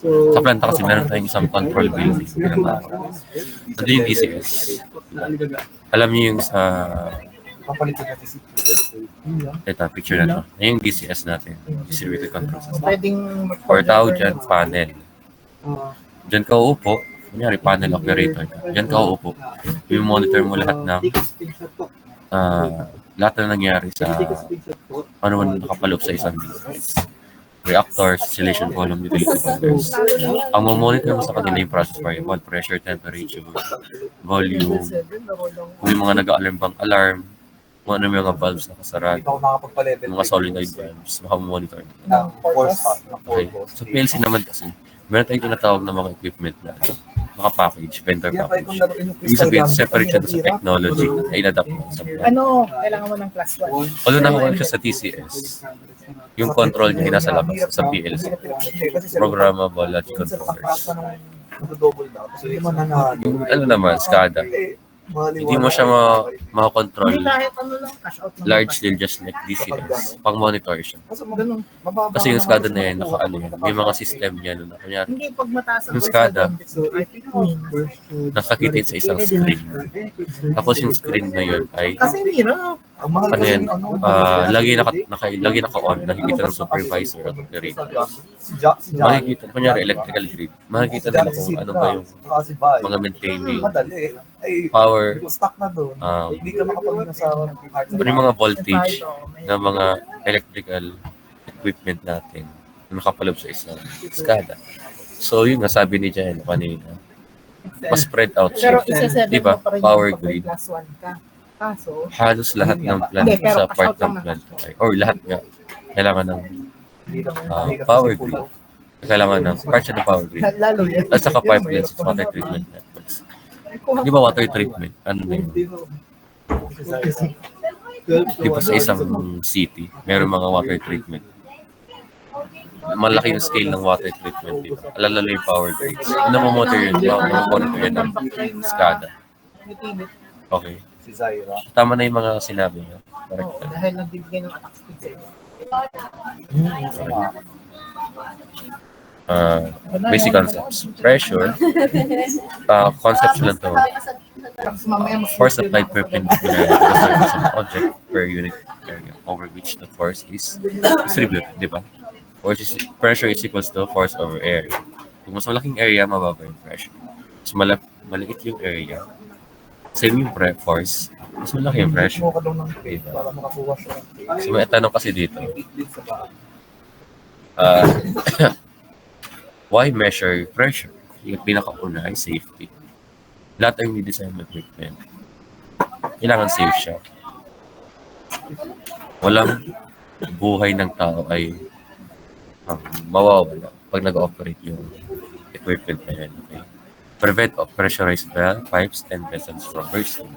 Sa planta kasi meron tayong isang control building. Nandun yung DCS. Alam niyo yung sa... Ito, picture na to. Yan yung DCS natin. Distributed Control System. Or tawag dyan, panel. Diyan ka uupo. Kunyari, panel operator ka. Diyan ka uupo. I-monitor mo lahat na nangyari sa ano man nakapaloob sa isang DCS. Reactors, distillation column, utility filters. Ang mamonitor mo sa kanila yung process variable, pressure, temperature, volume, kung may mga nag-alarm bang alarm, kung ano yung mga valves na kasarado, mga solenoid valves, makamonitor. Okay. So PLC naman kasi, meron tayong tinatawag na mga equipment na naka-package, vendor package. Ibig sabihin, separate siya sa technology na in-adapt mo sa plant. Kailangan mo ng class 1. Although nakuha siya sa TCS, yung control niya nasa labas sa PLC. Programmable logic controllers. Yung ano naman, SCADA. Hindi mo siya makakontrol largely just like DCS. Pang-monitor siya. Kasi yung SCADA na yan, yan. May mga system yan. Kunyari, yung SCADA, nakakitin sa isang screen. Tapos yung screen na yun ay ano yan, lagi naka-on, nakikita ng supervisor at operator. Makikita, kunyari electrical grid, makikita nila kung ano ba yung mga maintaining power, ano yung mga voltage ng mga electrical equipment natin na nakapaloob sa isang SCADA. So yun nga sabi ni Jen kanina, pa-spread out siya. Diba? Power grid. Halos lahat ng plant sa part ng plant or lahat nga kailangan ng power grid. Kailangan ng part siya ng power grid. At saka pipelines at water treatment networks. Di ba water treatment? Ano na yun? Di ba sa isang city, meron mga water treatment. Malaki yung scale ng water treatment. Di ba? Lalo yung power grids. Ano mo monitor yun? Monitor yun ng SCADA. Okay. Si Zaira. Tama na yung mga sinabi niyo. Correct. Dahil nagbibigay ng attack speed Basic concepts. Pressure. Concepts lang to. Force applied perpendicular to the surface of an object per unit area over which the force is distributed. Di ba? Pressure is equals to force over area. Kung mas malaking area, mababa yung pressure. Mas maliit yung area, same yung force, mas malaki yung pressure. Diba? So may tanong kasi dito. Why measure pressure? Yung pinakauna ay safety. Lahat ay ni-design ng equipment. Kailangan safe siya. Walang buhay ng tao ay mawawala pag nag-operate yung equipment na yan. Okay? Prevent of pressurized pipes and vessels from bursting.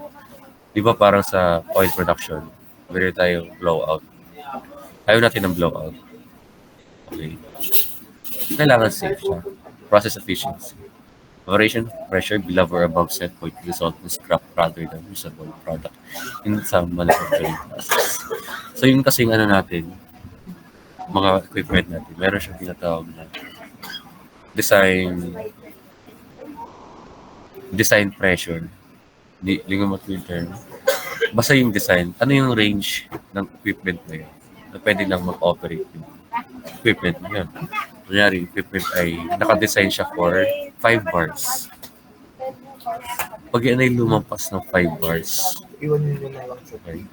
Di ba parang sa oil production, meron tayong blowout. Ayaw natin ng blowout. Okay. Kailangan safe siya. Process efficiency. Evaporation pressure below or above set point result in scrap rather than usable product in some manufacturing process. So yun kasing ano natin, mga equipment natin, meron siyang tinatawag na design pressure. Hindi ko matawag term. Basta yung design, ano yung range ng equipment na yun na pwede lang mag-operate yung equipment na yun. Kunyari, equipment ay naka-design siya for 5 bars. Pag yan ay lumampas ng 5 bars, okay,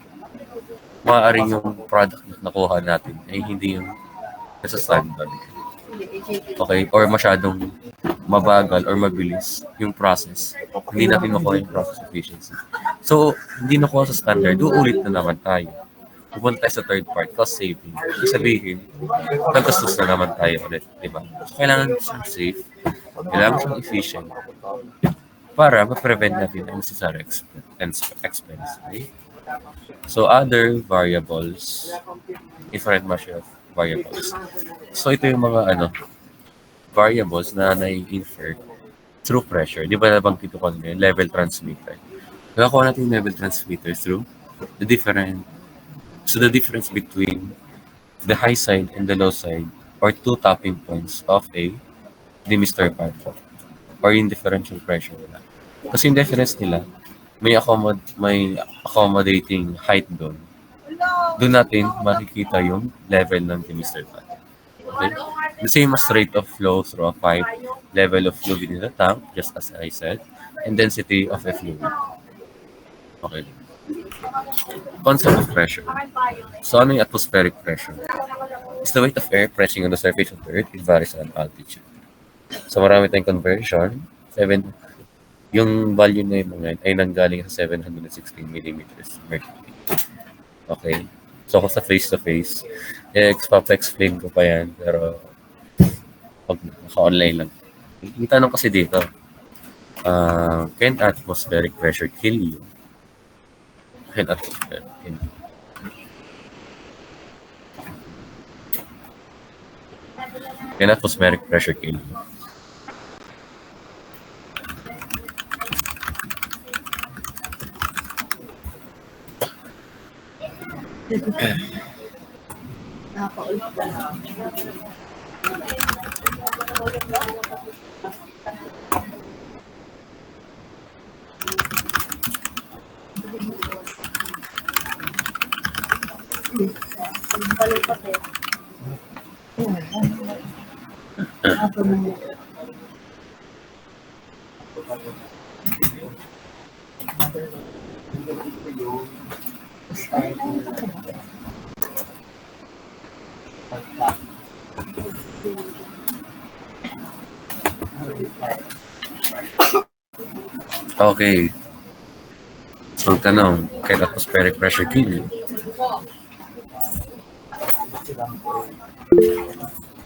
maaaring yung product na nakuha natin ay hindi yung nasa standard. Okay? Or masyadong mabagal or mabilis yung process. Hindi natin makuha yung process efficiency. So, hindi nakuha sa standard, uulit na naman tayo. Pupunta tayo sa third part, cost saving. Sabihin, nagkastos na naman tayo ulit, di ba? So, kailangan siyang safe, kailangan siyang efficient para ma-prevent natin ang necessary expense. Okay? So, other variables, different measure of variables. So, ito yung mga variables na nai-infer through pressure. Di ba nabanggit ko kanina, level transmitter. Nakakuha natin yung level transmitter through the difference between the high side and the low side or two tapping points of a demister pad or yung differential pressure nila. Kasi yung difference nila, may accommodating height doon. Doon natin makikita yung level ng demister pad. Okay? The same as rate of flow through a pipe, level of fluid in the tank, just as I said, and density of a fluid. Okay. Concept of pressure. So ano yung atmospheric pressure? It's the weight of air pressing on the surface of the earth. It varies on altitude. So marami tayong conversion. Yung value na yung mga ay nanggaling sa 716 millimeters mercury. Okay. So kung sa face-to-face, explain ko pa yan. Pero pag naka-online lang. Yung tanong kasi dito, can atmospheric pressure kill you? Can atmospheric kill you? Can atmospheric pressure kill you? Okay. So, tanong, can atmospheric pressure kill you?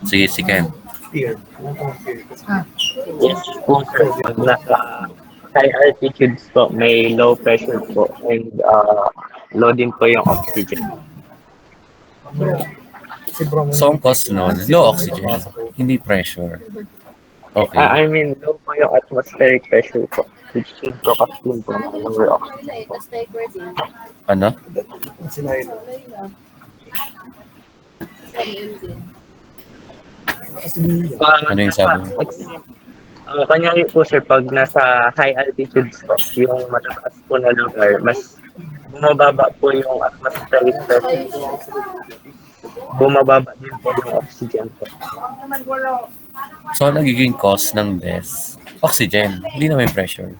Sige, si Ken. Yes po, sir. Pag nasa high altitudes po, may low pressure po and low din po yung oxygen. So, ang cause nun, low oxygen, hindi pressure. Okay. I mean, low po yung atmospheric pressure po, which should po kasi po ng lower oxygen po. Ano? Ano yung sabi mo? Kanyari po sir, pag nasa high altitudes po, yung matataas po na lugar, mas bumababa po yung atmospheric pressure. Bumababa din po yung oxygen po. So, nagiging cause ng death, oxygen, hindi na may pressure.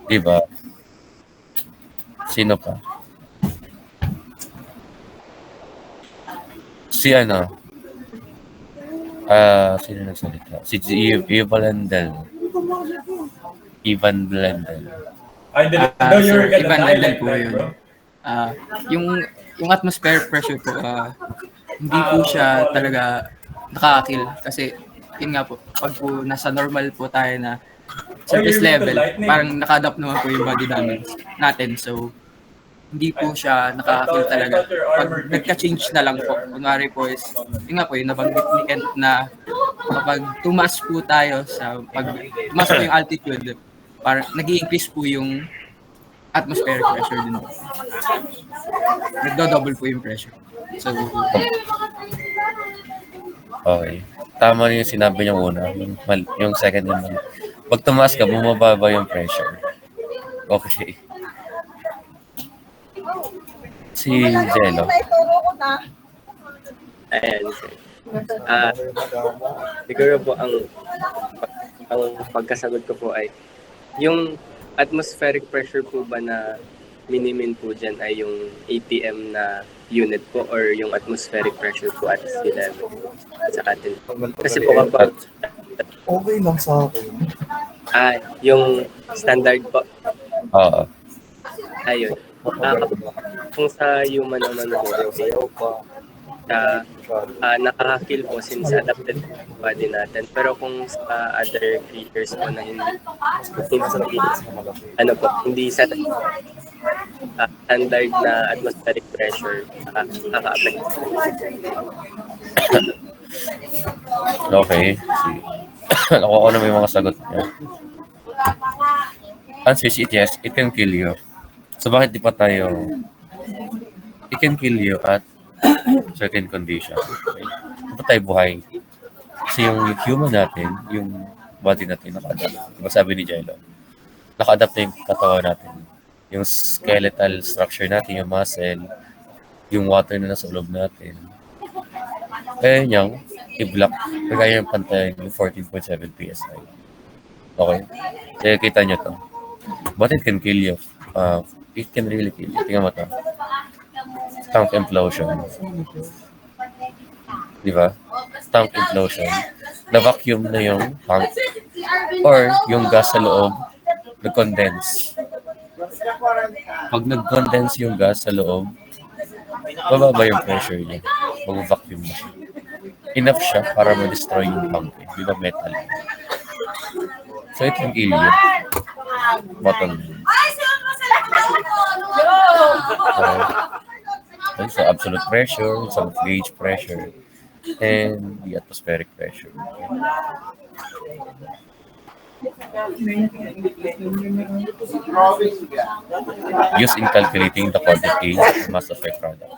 Diba? Sino pa? Si ano? Sino nagsalita? Si Ivan Blendel. Ivan Lendl po yun. Yung atmospheric pressure po, hindi po siya talaga nakakakil. Kasi, yun nga po, pag po nasa normal po tayo na surface level, parang naka-adapt naman po yung body natin. So, hindi po siya nakakakil talaga. Pag nagka-change na lang po, kunwari po is, yun nga po, yung nabanggit ni Kent na kapag tumas po tayo pag tumas po yung altitude, parang nag-i-increase po yung atmospheric pressure din. Nagdo-double po yung pressure. So, Okay. Tama rin yung sinabi niyo una. Yung second naman. Pag tumaas ka, bumababa yung pressure. Okay. Si Jello. Ayan. Siguro po ang pagkasagot ko po ay yung atmospheric pressure po ba na minimin po dyan ay yung ATM na unit po or yung atmospheric pressure po at sea level sa atin. Kasi po kapag okay lang sa akin. yung standard po. Oo. Ayun. Kung sa human naman po, nakaka-kill po since adapted body natin. Pero kung sa other creatures po na hindi sa standard na atmospheric pressure, nakaka-affect. Okay. Ako na may mga sagot niya. Answer is yes, it can kill you. So bakit di pa tayo? It can kill you at certain conditions. Okay? Di pa tayo buhay. Kasi yung human natin, yung body natin naka-adapt. Diba sabi ni Jello? Naka-adapt na yung katawan natin. Yung skeletal structure natin, yung muscle, yung water na nasa loob natin. Kaya niyang i-block. Kaya yung pantay yung 14.7 PSI. Okay? Kaya kita nyo to. But it can kill you. It can really kill you. Tingnan mo to. Tank implosion. Di ba? Tank implosion. Na-vacuum na yung tank or yung gas sa loob nag-condense. Pag nag-condense yung gas sa loob, bababa yung pressure niya. Mag-vacuum na siya. Enough siya para ma-destroy yung tank. Di ba metal? So it can kill you. Bottom line. Okay, so absolute pressure, some gauge pressure, and the atmospheric pressure. Used in calculating the quantity of mass of a product.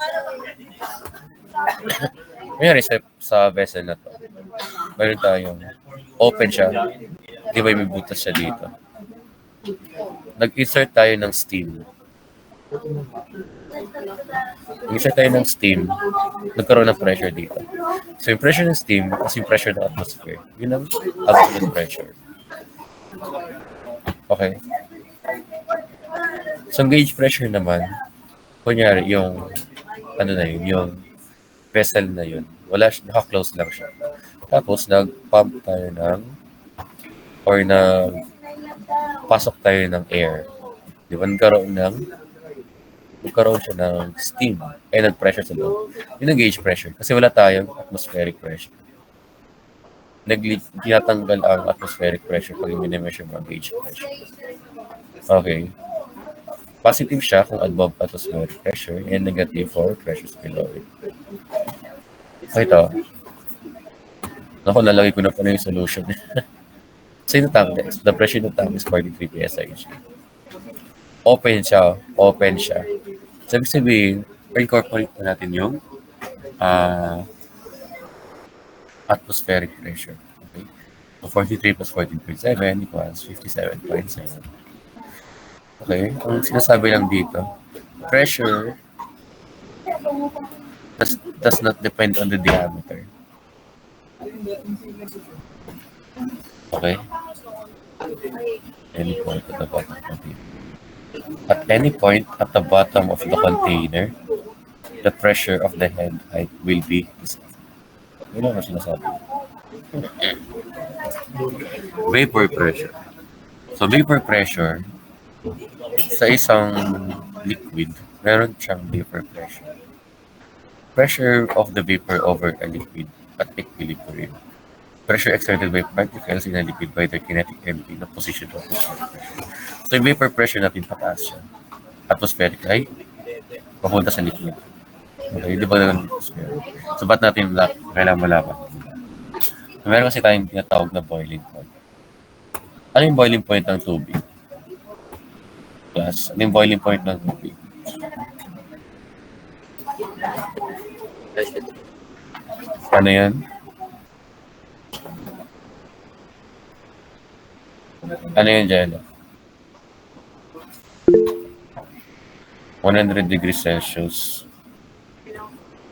Mayroon sa vessel na to. Mayroon tayong open siya. Di ba may butas siya dito? Nag-insert tayo ng steam. Nag-insert tayo ng steam, nagkaroon ng pressure dito. So yung pressure ng steam, kasi yung pressure ng atmosphere, yun ang absolute pressure. Okay? So gauge pressure naman, kunyari yung, ano na yun, yung vessel na yun, wala siya, naka-close lang siya. Tapos nag-pump tayo ng, or pasok tayo ng air. Di ba? Nagkaroon siya ng steam. Nag-pressure sa loob. Yun ang gauge pressure. Kasi wala tayong atmospheric pressure. Tinatanggal ang atmospheric pressure pag i-measure mo ang gauge pressure. Okay. Positive siya kung above atmospheric pressure and negative for pressures below it. So ito. Naku, nalagay ko na pa na yung solution. So yung tank, the pressure ng tank is 43 PSI. Open siya. So, ibig sabihin, incorporate na natin yung atmospheric pressure. Okay? So, 43 plus 14.7 equals 57.7. Okay? Ang sinasabi lang dito, pressure does not depend on the diameter. Okay? Any point at the bottom of the At any point at the bottom of the container, the pressure of the head height will be the same. Yun ang sinasabi. Vapor pressure. So vapor pressure, sa isang liquid, meron siyang vapor pressure. Pressure of the vapor over a liquid at equilibrium. Pressure exerted by particles in a liquid by their kinetic energy na position of atmospheric pressure. So yung vapor pressure natin pataas siya. Atmospheric ay papunta sa liquid. Okay, di ba naman atmospheric? So ba't natin kailangan malaman? Meron kasi tayong tinatawag na boiling point. Ano yung boiling point ng tubig? Ano yung boiling point ng tubig? Ano yan? Ano yun, Jello? 100 degrees Celsius.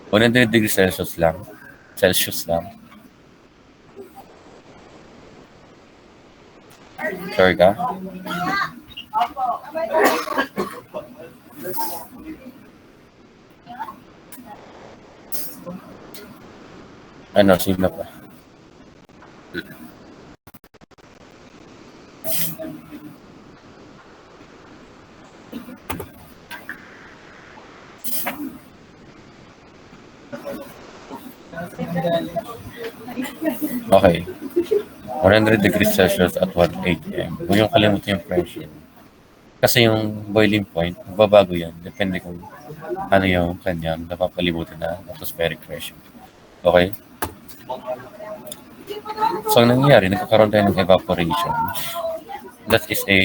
100 degrees Celsius lang. Sure ka? Ano, sino pa? Okay. 100 degrees Celsius at 1 a.m. Huwag yung kalimutan yung pressure. Kasi yung boiling point, magbabago yan. Depende kung ano yung kanyang napapalibutan na atmospheric pressure. Okay? So, ang nangyayari, nagkakaroon tayo ng evaporation. That is a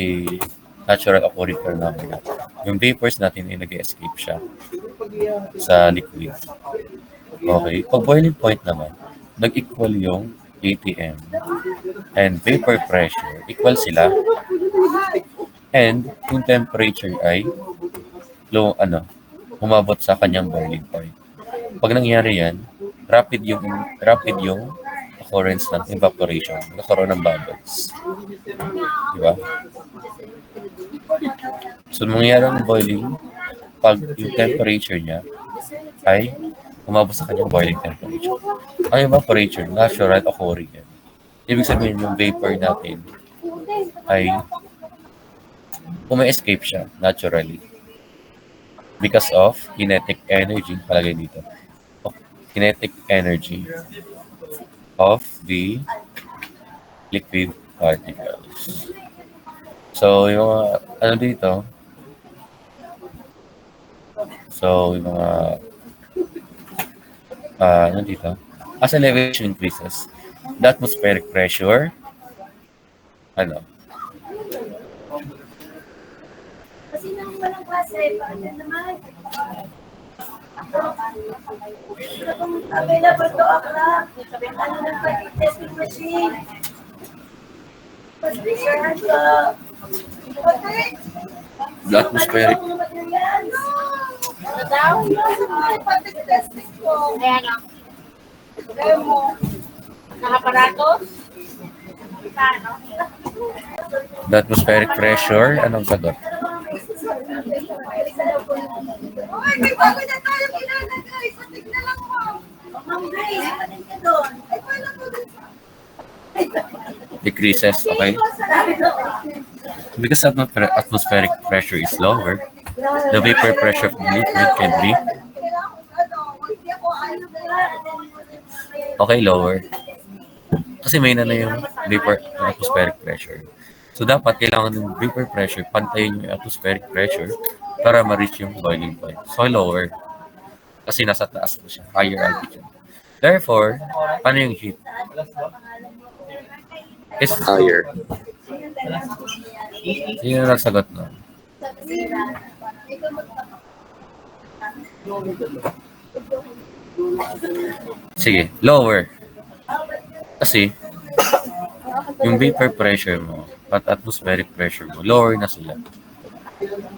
natural occurring phenomena. Yung vapors natin ay nag-escape siya sa liquid. Okay? Pag boiling point naman, nag-equal yung atm and vapor pressure equal sila and yung temperature ay umabot sa kanyang boiling point. Pag nangyari yan, rapid yung occurrence ng evaporation, nagkakaroon ng bubbles. Di ba? So, mangyayari ang boiling pag yung temperature niya ay umabot sa kanyang boiling temperature. Ang evaporation, natural occurring yan. Ibig sabihin yung vapor natin ay escape siya naturally because of kinetic energy, palagay dito. Kinetic energy of the liquid particles. So, yung mga, dito? So, yung mga, dito? As elevation increases, the atmospheric pressure, Kasi nang walang klase, paano naman? Available to o'clock. Ano ng testing machine? Pag-research ka. The atmospheric. Ano daw? Pag-testing ko. Ayan o. Kaya mo. Nakaparatos? Paano? The atmospheric pressure, anong sagot? Ay, may bago na tayo ilalagay. Patig na lang mo. Ma'am Grace, patig ka doon. Ay, wala ko doon. Decreases, okay? Because atmospheric pressure is lower, the vapor pressure of the liquid can be lower. Kasi may na yung atmospheric pressure. So, dapat kailangan ng vapor pressure, pantayin yung atmospheric pressure para ma-reach yung boiling point. So, lower. Kasi nasa taas po siya, higher altitude. Therefore, paano yung heat? It's higher. Sino na nagsagot na? Sige, lower. Kasi, yung vapor pressure mo at atmospheric pressure mo, lower na sila.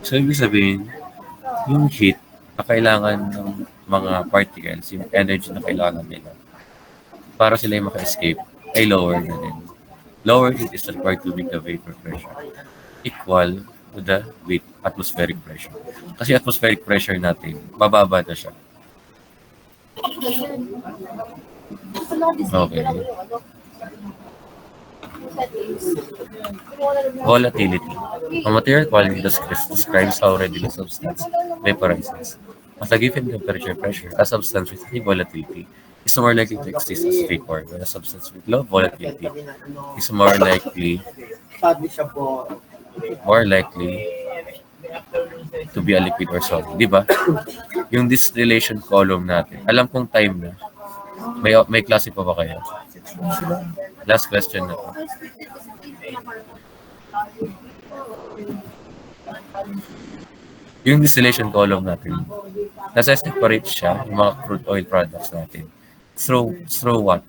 So, ibig sabihin, yung heat na kailangan ng mga particles, yung energy na kailangan nila, para sila yung maka-escape, ay lower na din. Lower heat is required to make the vapor pressure equal to the atmospheric pressure. Kasi atmospheric pressure natin, bababa na siya. Okay. Volatility. A material quality describes how readily a substance vaporizes. At a given temperature pressure, a substance with high volatility is more likely to exist as vapor, when a substance with low volatility is more likely to be a liquid or solid. Di ba? Yung distillation column natin, alam kong time na. May klase pa ba kayo? Last question na po. Yung distillation column natin, nasa-separate siya, yung mga crude oil products natin. Through what?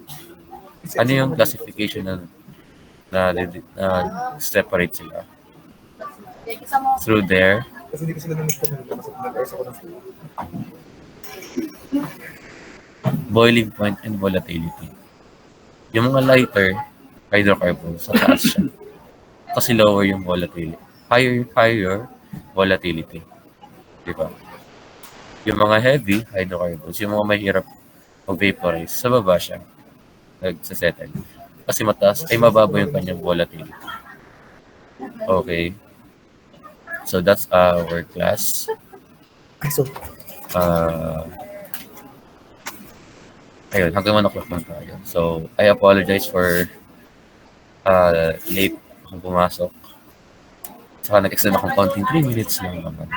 Ano yung classification na separate sila? Through their Kasi hindi ko sila namiss kasi nag-arsa ko ng boiling point and volatility. Yung mga lighter hydrocarbons, sa taas siya. Kasi lower yung volatility. Higher volatility. Diba? Yung mga heavy hydrocarbons, yung mga mahirap mag-vaporize, sa baba siya. Nagsasettle. Kasi mataas, ay mababa yung kanyang volatility. Okay. So that's our class. Ayun, hanggang 1 o'clock lang tayo. So, I apologize for late akong pumasok. Saka nag-extend akong konting 3 minutes lang naman.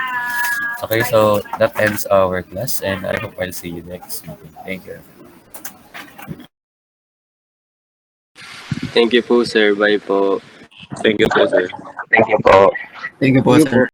Okay, so that ends our class and I hope I'll see you next meeting. Thank you. Thank you po, sir. Bye po. Thank you po, sir. Thank you po. Thank you po, sir.